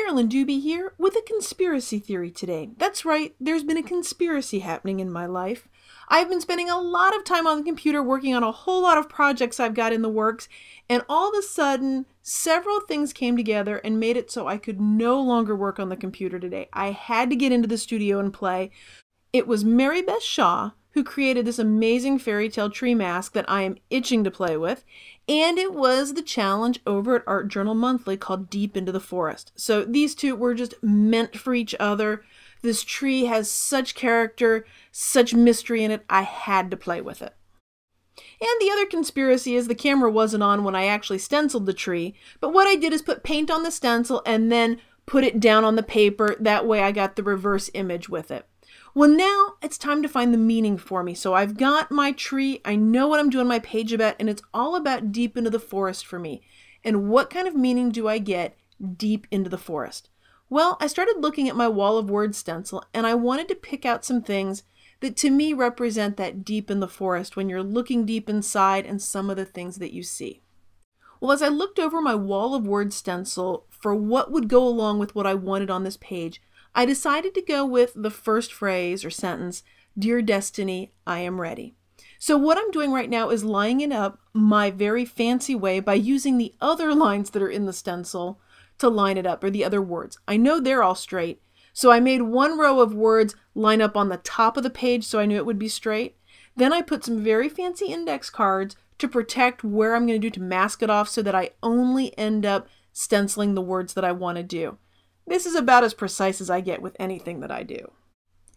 Carolyn Dube here with a conspiracy theory today. That's right, there's been a conspiracy happening in my life. I've been spending a lot of time on the computer working on a whole lot of projects I've got in the works, and all of a sudden, several things came together and made it so I could no longer work on the computer today. I had to get into the studio and play. It was Mary Beth Shaw who created this amazing fairy tale tree mask that I am itching to play with, and it was the challenge over at Art Journal Monthly called Deep into the Forest. So these two were just meant for each other. This tree has such character, such mystery in it, I had to play with it. And the other conspiracy is the camera wasn't on when I actually stenciled the tree, but what I did is put paint on the stencil and then put it down on the paper. That way I got the reverse image with it. Well, now it's time to find the meaning for me. So I've got my tree, I know what I'm doing my page about, and it's all about deep into the forest for me. And what kind of meaning do I get deep into the forest? Well, I started looking at my wall of words stencil, and I wanted to pick out some things that to me represent that deep in the forest when you're looking deep inside and some of the things that you see. Well, as I looked over my wall of words stencil for what would go along with what I wanted on this page, I decided to go with the first phrase or sentence, "Dear Destiny, I am ready." So what I'm doing right now is lining it up my very fancy way by using the other lines that are in the stencil to line it up, or the other words. I know they're all straight, so I made one row of words line up on the top of the page so I knew it would be straight. Then I put some very fancy index cards to protect where I'm going to do to mask it off so that I only end up stenciling the words that I want to do. This is about as precise as I get with anything that I do.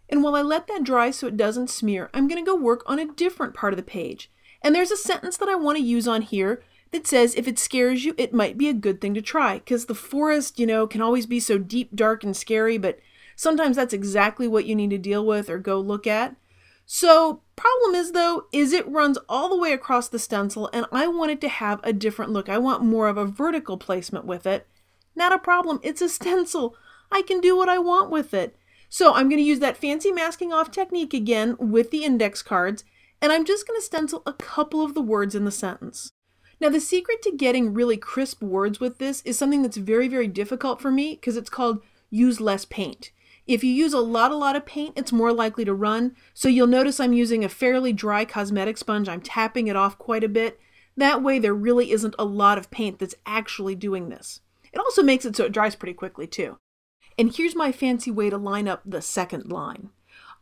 And while I let that dry so it doesn't smear, I'm going to go work on a different part of the page. And there's a sentence that I want to use on here that says, if it scares you, it might be a good thing to try. Because the forest, can always be so deep, dark, and scary, but sometimes that's exactly what you need to deal with or go look at. So, problem is though, is it runs all the way across the stencil, and I want it to have a different look. I want more of a vertical placement with it. Not a problem, it's a stencil. I can do what I want with it. So I'm going to use that fancy masking off technique again with the index cards, and I'm just going to stencil a couple of the words in the sentence. Now the secret to getting really crisp words with this is something that's very, very difficult for me because it's called use less paint. If you use a lot of paint, it's more likely to run. So you'll notice I'm using a fairly dry cosmetic sponge. I'm tapping it off quite a bit. That way there really isn't a lot of paint that's actually doing this. It also makes it so it dries pretty quickly too. And here's my fancy way to line up the second line.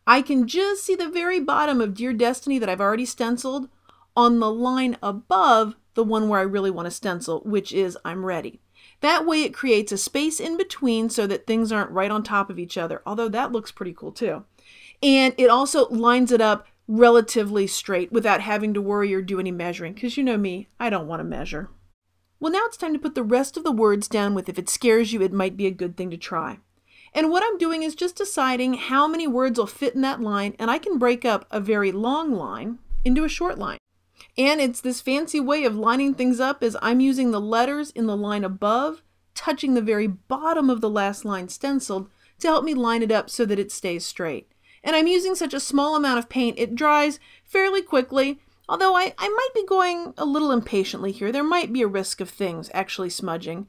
I can just see the very bottom of Dear Destiny that I've already stenciled on the line above the one where I really want to stencil, which is I'm ready. That way it creates a space in between so that things aren't right on top of each other, although that looks pretty cool too. And it also lines it up relatively straight without having to worry or do any measuring, because you know me, I don't want to measure. Well, now it's time to put the rest of the words down with if it scares you, it might be a good thing to try. And what I'm doing is just deciding how many words will fit in that line, and I can break up a very long line into a short line. And it's this fancy way of lining things up as I'm using the letters in the line above, touching the very bottom of the last line stenciled to help me line it up so that it stays straight. And I'm using such a small amount of paint, it dries fairly quickly. Although I might be going a little impatiently here. There might be a risk of things actually smudging.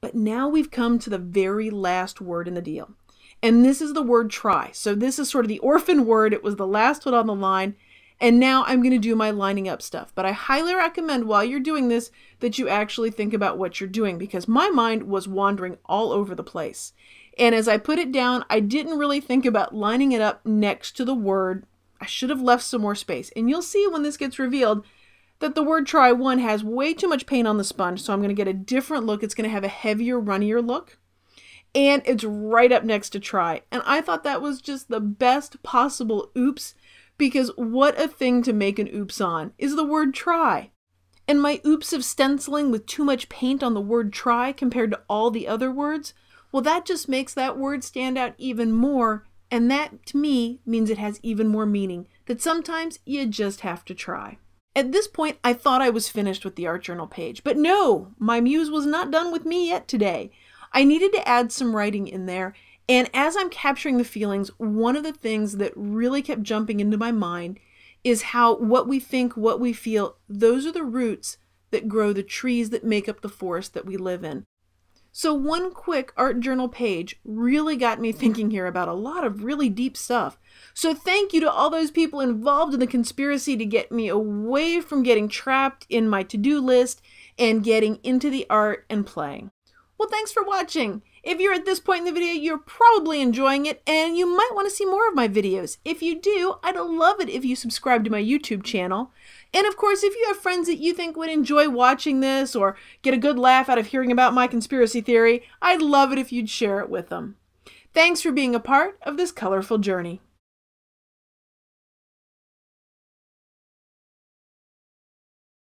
But now we've come to the very last word in the deal. And this is the word try. So this is sort of the orphan word. It was the last one on the line. And now I'm going to do my lining up stuff. But I highly recommend while you're doing this that you actually think about what you're doing, because my mind was wandering all over the place. And as I put it down, I didn't really think about lining it up next to the word. I should have left some more space. And you'll see when this gets revealed that the word try one has way too much paint on the sponge, so I'm going to get a different look. It's going to have a heavier, runnier look. And it's right up next to try. And I thought that was just the best possible oops, because what a thing to make an oops on is the word try. And my oops of stenciling with too much paint on the word try compared to all the other words, well, that just makes that word stand out even more. And that, to me, means it has even more meaning, that sometimes you just have to try. At this point, I thought I was finished with the art journal page, but no, my muse was not done with me yet today. I needed to add some writing in there, and as I'm capturing the feelings, one of the things that really kept jumping into my mind is how what we think, what we feel, those are the roots that grow the trees that make up the forest that we live in. So one quick art journal page really got me thinking here about a lot of really deep stuff. So thank you to all those people involved in the conspiracy to get me away from getting trapped in my to-do list and getting into the art and playing. Well, thanks for watching. If you're at this point in the video, you're probably enjoying it and you might want to see more of my videos. If you do, I'd love it if you subscribe to my YouTube channel. And of course, if you have friends that you think would enjoy watching this or get a good laugh out of hearing about my conspiracy theory, I'd love it if you'd share it with them. Thanks for being a part of this colorful journey.